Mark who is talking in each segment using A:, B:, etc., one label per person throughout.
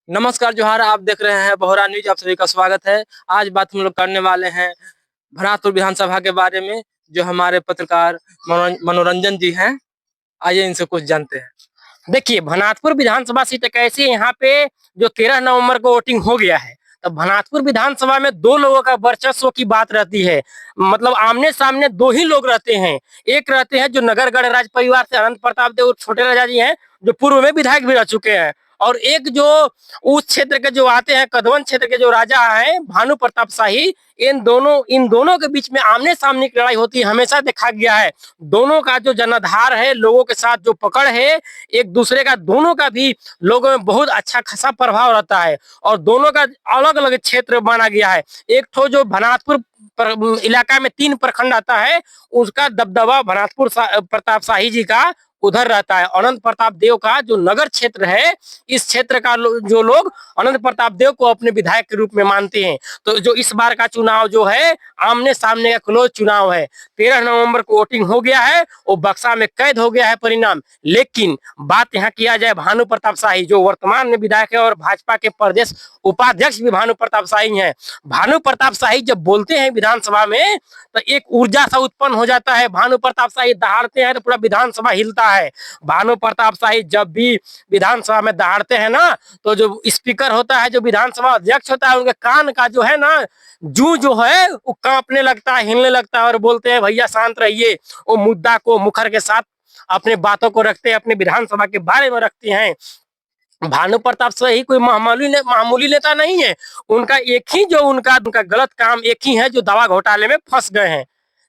A: नमस्कार जोहार। आप देख रहे हैं बोहरा न्यूज। आप सभी का स्वागत है। आज बात हम लोग करने वाले हैं भरतपुर विधानसभा के बारे में। जो हमारे पत्रकार मनोरंजन जी हैं, आइए इनसे कुछ जानते हैं।
B: देखिए, भनातपुर विधानसभा सीट एक ऐसी है, यहाँ पे जो 13 नवंबर को वोटिंग हो गया है। तो भनातपुर विधानसभा में दो लोगों का वर्चस्व की बात रहती है। मतलब आमने सामने दो ही लोग रहते हैं। एक रहते हैं जो नगर गणराज्य परिवार से अनंत प्रताप देव छोटे राजा जी हैं, जो पूर्व में विधायक भी रह चुके हैं। और एक जो उस क्षेत्र के जो आते हैं, कदवन क्षेत्र के जो राजा हैं भानु प्रताप शाही। इन दोनों के बीच में आमने सामने की लड़ाई होती है, हमेशा देखा गया है। दोनों का जो जनाधार है, लोगों के साथ जो पकड़ है एक दूसरे का, दोनों का भी लोगों में बहुत अच्छा खासा प्रभाव रहता है। और दोनों का अलग अलग क्षेत्र माना गया है। एक ठो जो भनातपुर इलाका में 3 प्रखंड आता है, उसका दबदबा भनातपुर प्रताप शाही जी का उधर रहता है। अनंत प्रताप देव का जो नगर क्षेत्र है, इस क्षेत्र का जो लोग अनंत प्रताप देव को अपने विधायक के रूप में मानते हैं। तो जो इस बार का चुनाव जो है, आमने सामने का क्लोज चुनाव है। 13 नवंबर को वोटिंग हो गया है, वो बक्सा में कैद हो गया है परिणाम। लेकिन बात यहाँ किया जाए भानु प्रताप शाही, जो वर्तमान में विधायक है और भाजपा के प्रदेश उपाध्यक्ष भी भानु प्रताप शाही हैं। भानु प्रताप शाही जब बोलते हैं विधानसभा में, तो एक ऊर्जा सा उत्पन्न हो जाता है। भानु प्रताप शाही दहाड़ते हैं तो पूरा विधानसभा हिलता है। भानु प्रताप शाही जब भी विधानसभा में दहाड़ते हैं ना, तो जो स्पीकर होता है, जो विधानसभा अध्यक्ष होता है, उनके कान का जो है ना, जू जो है वो कांपने लगता है, हिलने लगता है। और बोलते हैं भैया शांत रहिए। वो मुद्दा को मुखर के साथ अपने बातों को रखते हैं, अपने विधानसभा के बारे में रखते हैं। भानु प्रताप शाही कोई मामूली नेता नहीं है। उनका एक ही जो उनका गलत काम एक ही है, जो दवा घोटाले में फंस गए हैं,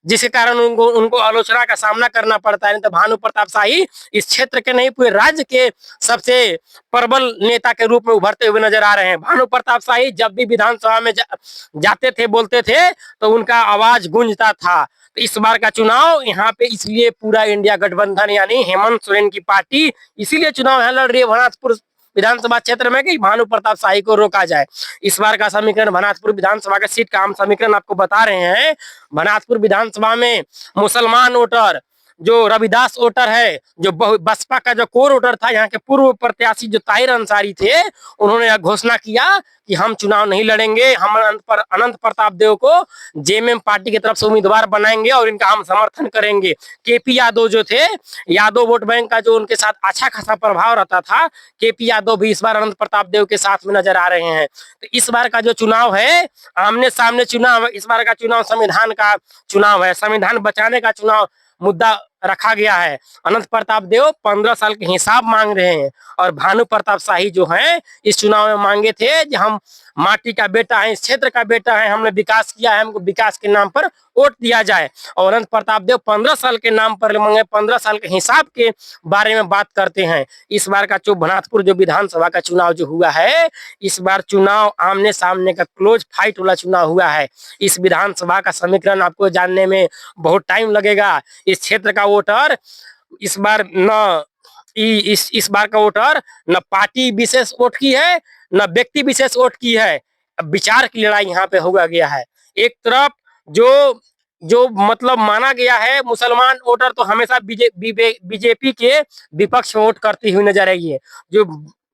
B: जिसके कारण उनको उनको आलोचना का सामना करना पड़ता है। नहीं तो भानु प्रताप शाही इस क्षेत्र के नहीं, पूरे राज्य के सबसे प्रबल नेता के रूप में उभरते हुए नजर आ रहे हैं। भानु प्रताप शाही जब भी विधानसभा में जाते थे, बोलते थे, तो उनका आवाज गूंजता था। तो इस बार का चुनाव यहाँ पे इसलिए पूरा इंडिया गठबंधन यानी हेमंत सोरेन की पार्टी इसीलिए चुनाव है लड़ रही है भनातपुर विधानसभा क्षेत्र में, कि भानु प्रताप शाही को रोका जाए। इस बार का समीकरण भनातपुर विधानसभा का सीट का हम समीकरण आपको बता रहे हैं। भनातपुर विधानसभा में मुसलमान वोटर, जो रविदास वोटर है, जो बसपा का जो कोर वोटर था, यहाँ के पूर्व प्रत्याशी जो ताहिर अंसारी थे, उन्होंने यह घोषणा किया कि हम चुनाव नहीं लड़ेंगे। हम अनंत प्रताप देव को जेएमएम पार्टी की तरफ से उम्मीदवार बनाएंगे और इनका हम समर्थन करेंगे। केपी यादव जो थे, यादव वोट बैंक का जो उनके साथ अच्छा खासा प्रभाव रहता था, केपी यादव भी इस बार अनंत प्रताप देव के साथ में नजर आ रहे हैं। तो इस बार का जो चुनाव है, आमने सामने चुनाव है। इस बार का चुनाव संविधान का चुनाव है, संविधान बचाने का चुनाव मुद्दा रखा गया है। अनंत प्रताप देव 15 साल के हिसाब मांग रहे हैं, और भानु प्रताप शाही जो हैं इस चुनाव में मांगे थे कि हम माटी का बेटा है, इस क्षेत्र का बेटा है, हमने विकास किया है, हमको विकास के नाम पर वोट दिया जाए। और अनंत प्रताप देव 15 साल के नाम पर मांगे, 15 साल के हिसाब के बारे में बात करते हैं। इस बार का जो भनातपुर जो विधानसभा का चुनाव जो हुआ है, इस बार चुनाव आमने सामने का क्लोज फाइट वाला चुनाव हुआ है। इस विधानसभा का समीकरण आपको जानने में बहुत टाइम लगेगा। इस क्षेत्र का वोटर इस बार न इस बार का वोटर न पार्टी विशेष वोट की है, न व्यक्ति विशेष वोट की है। विचार की लड़ाई यहाँ पे होगा गया है। एक तरफ जो जो मतलब माना गया है, मुसलमान वोटर तो हमेशा बीजेपी के विपक्ष में वोट करती हुई नजर आई है। जो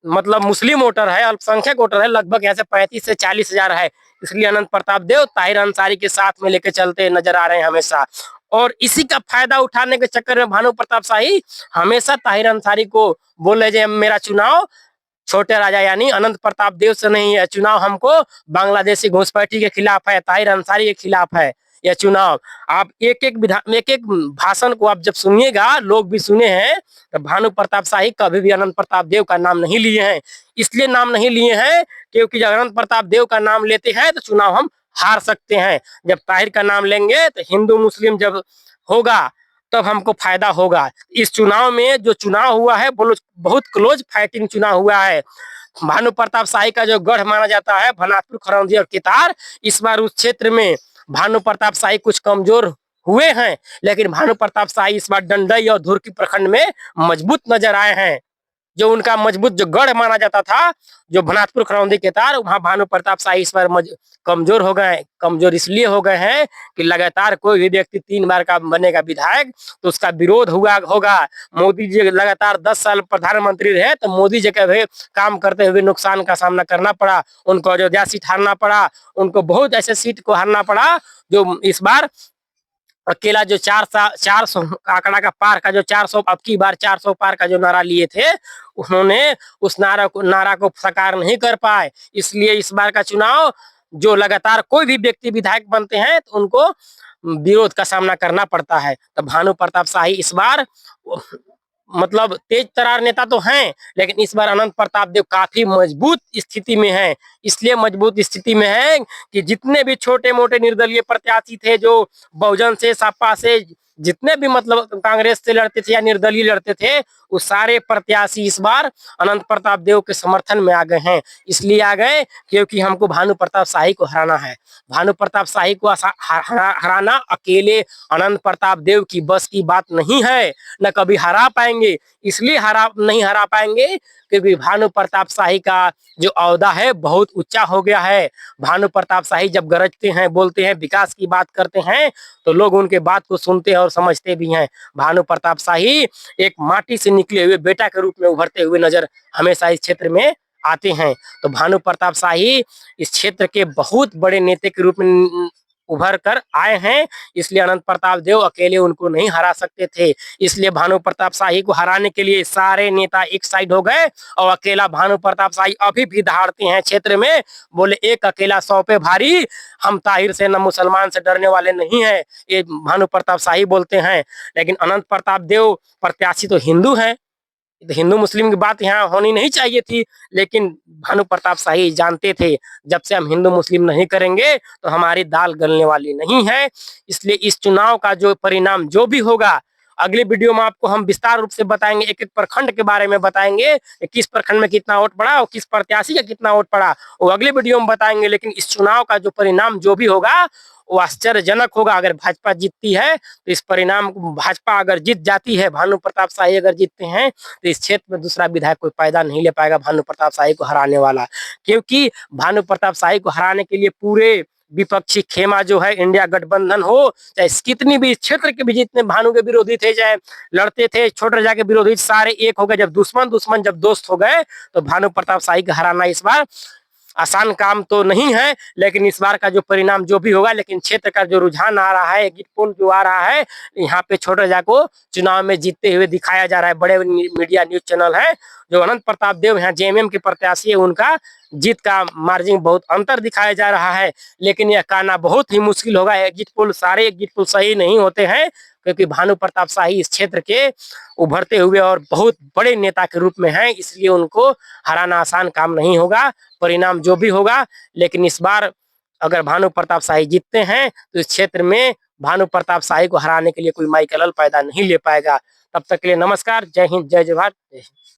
B: मतलब मुस्लिम वोटर है, अल्पसंख्यक वोटर है, लगभग यहाँ से 35 से 40 हजार है। इसलिए अनंत प्रताप देव ताहिर अंसारी के साथ में लेके चलते नजर आ रहे हैं हमेशा। और इसी का फायदा उठाने के चक्कर में भानु प्रताप शाही हमेशा ताहिर अंसारी को बोले जे मेरा चुनाव छोटे राजा यानी अनंत प्रताप देव से नहीं है, चुनाव हमको बांग्लादेशी घुसपैठी के खिलाफ है, ताहिर अंसारी के खिलाफ है यह चुनाव। आप एक एक भाषण को आप जब सुनिएगा, लोग भी सुने हैं, तो भानु प्रताप शाही कभी भी अनंत प्रताप देव का नाम नहीं लिए हैं। इसलिए नाम नहीं लिए हैं क्योंकि जब अनंत प्रताप देव का नाम लेते हैं तो चुनाव हम हार सकते हैं। जब ताहिर का नाम लेंगे तो हिंदू मुस्लिम जब होगा तब हमको फायदा होगा। इस चुनाव में जो चुनाव हुआ है, बहुत क्लोज फाइटिंग चुनाव हुआ है। भानु प्रताप शाही का जो गढ़ माना जाता है भनातपुर, खरौंधी और कितार, इस बार उस क्षेत्र में भानु प्रताप शाही कुछ कमजोर हुए हैं, लेकिन भानु प्रताप शाही इस बार डंडई और धुरकी प्रखंड में मजबूत नजर आए हैं। जो उनका मजबूत जो गढ़ माना जाता था, जो भनातपुर खरौंदी के तार, वहां भानु प्रताप शाही इस बार कमजोर हो गए। कमजोर इसलिए हो गए हैं कि लगातार कोई भी व्यक्ति 3 बार का बनेगा विधायक तो उसका विरोध हुआ होगा। मोदी जी लगातार 10 साल प्रधानमंत्री रहे तो मोदी जी के काम करते हुए नुकसान का सामना करना पड़ा, उनको अयोध्या सीट हारना पड़ा, उनको बहुत ऐसे सीट को हारना पड़ा। जो इस बार अकेला जो 400 आंकड़ा का पार का जो 400 अब की बार 400 पार का जो नारा लिए थे, उन्होंने उस नारा को साकार नहीं कर पाए। इसलिए इस बार का चुनाव जो लगातार कोई भी व्यक्ति विधायक बनते हैं तो उनको विरोध का सामना करना पड़ता है। तो भानु प्रताप शाही इस बार मतलब तेज तरार नेता तो हैं, लेकिन इस बार अनंत प्रताप देव काफी मजबूत स्थिति में हैं। इसलिए मजबूत स्थिति में है कि जितने भी छोटे मोटे निर्दलीय प्रत्याशी थे, जो बहुजन से, सपा से, जितने भी मतलब कांग्रेस से लड़ते थे या निर्दलीय लड़ते थे, वो सारे प्रत्याशी इस बार अनंत प्रताप देव के समर्थन में आ गए हैं। इसलिए आ गए क्योंकि हमको भानु प्रताप शाही को हराना है। भानु प्रताप शाही को हराना अकेले अनंत प्रताप देव की बस की बात नहीं है, न कभी हरा पाएंगे। इसलिए नहीं हरा पाएंगे क्योंकि भानु प्रताप शाही का जो औहदा है बहुत ऊंचा हो गया है। भानु प्रताप शाही जब गरजते हैं, बोलते हैं, विकास की बात करते हैं तो लोग उनके बात को सुनते हैं और समझते भी हैं। भानु प्रताप शाही एक माटी से निकले हुए बेटा के रूप में उभरते हुए नजर हमेशा इस क्षेत्र में आते हैं। तो भानु प्रताप शाही इस क्षेत्र के बहुत बड़े नेता के रूप में उभर कर आए हैं। इसलिए अनंत प्रताप देव अकेले उनको नहीं हरा सकते थे। इसलिए भानु प्रताप शाही को हराने के लिए सारे नेता एक साइड हो गए और अकेला भानु प्रताप शाही अभी भी दहाड़ते हैं क्षेत्र में। बोले एक अकेला 100 पे भारी, हम ताहिर से न मुसलमान से डरने वाले नहीं है, ये भानु प्रताप शाही बोलते हैं। लेकिन अनंत प्रताप देव प्रत्याशी तो हिंदू हैं, तो हिंदू मुस्लिम की बात यहाँ होनी नहीं चाहिए थी। लेकिन भानु प्रताप शाही जानते थे जब से हम हिंदू मुस्लिम नहीं करेंगे तो हमारी दाल गलने वाली नहीं है। इसलिए इस चुनाव का जो परिणाम जो भी होगा, अगली वीडियो में आपको हम विस्तार रूप से बताएंगे, एक एक प्रखंड के बारे में बताएंगे, किस प्रखंड में कितना वोट पड़ा और किस प्रत्याशी का कितना वोट पड़ा, वो अगले वीडियो में बताएंगे। लेकिन इस चुनाव का जो परिणाम जो भी होगा वो आश्चर्यजनक होगा। अगर भाजपा जीतती है तो इस परिणाम को, भाजपा अगर जीत जाती है, भानु प्रताप शाही अगर जीतते हैं तो इस क्षेत्र में दूसरा विधायक कोई पैदा नहीं ले पाएगा भानु प्रताप शाही को हराने वाला। क्योंकि भानु प्रताप शाही को हराने के लिए पूरे विपक्षी खेमा जो है, इंडिया गठबंधन हो, चाहे कितनी भी क्षेत्र के भी जितने भानु के विरोधी थे, चाहे लड़ते थे, छोटे राजा के विरोधी, सारे एक हो गए। जब दुश्मन जब दोस्त हो गए तो भानु प्रताप शाही का हराना इस बार आसान काम तो नहीं है। लेकिन इस बार का जो परिणाम जो भी होगा, लेकिन क्षेत्र का जो रुझान आ रहा है, एग्जिट पोल जो आ रहा है, यहाँ पे छोटे राजा को चुनाव में जीतते हुए दिखाया जा रहा है। बड़े मीडिया न्यूज चैनल है, जो अनंत प्रताप देव यहाँ जेएमएम के प्रत्याशी है, उनका जीत का मार्जिन बहुत अंतर दिखाया जा रहा है। लेकिन यह कहना बहुत ही मुश्किल होगा। एग्जिट पोल, सारे एग्जिट पोल सही नहीं होते हैं, क्योंकि भानु प्रताप शाही इस क्षेत्र के उभरते हुए और बहुत बड़े नेता के रूप में हैं। इसलिए उनको हराना आसान काम नहीं होगा, परिणाम जो भी होगा। लेकिन इस बार अगर भानु प्रताप शाही जीतते हैं तो इस क्षेत्र में भानु प्रताप शाही को हराने के लिए कोई माइकल पैदा नहीं ले पाएगा। तब तक के लिए नमस्कार, जय हिंद, जय जवाहर, जय हिंद।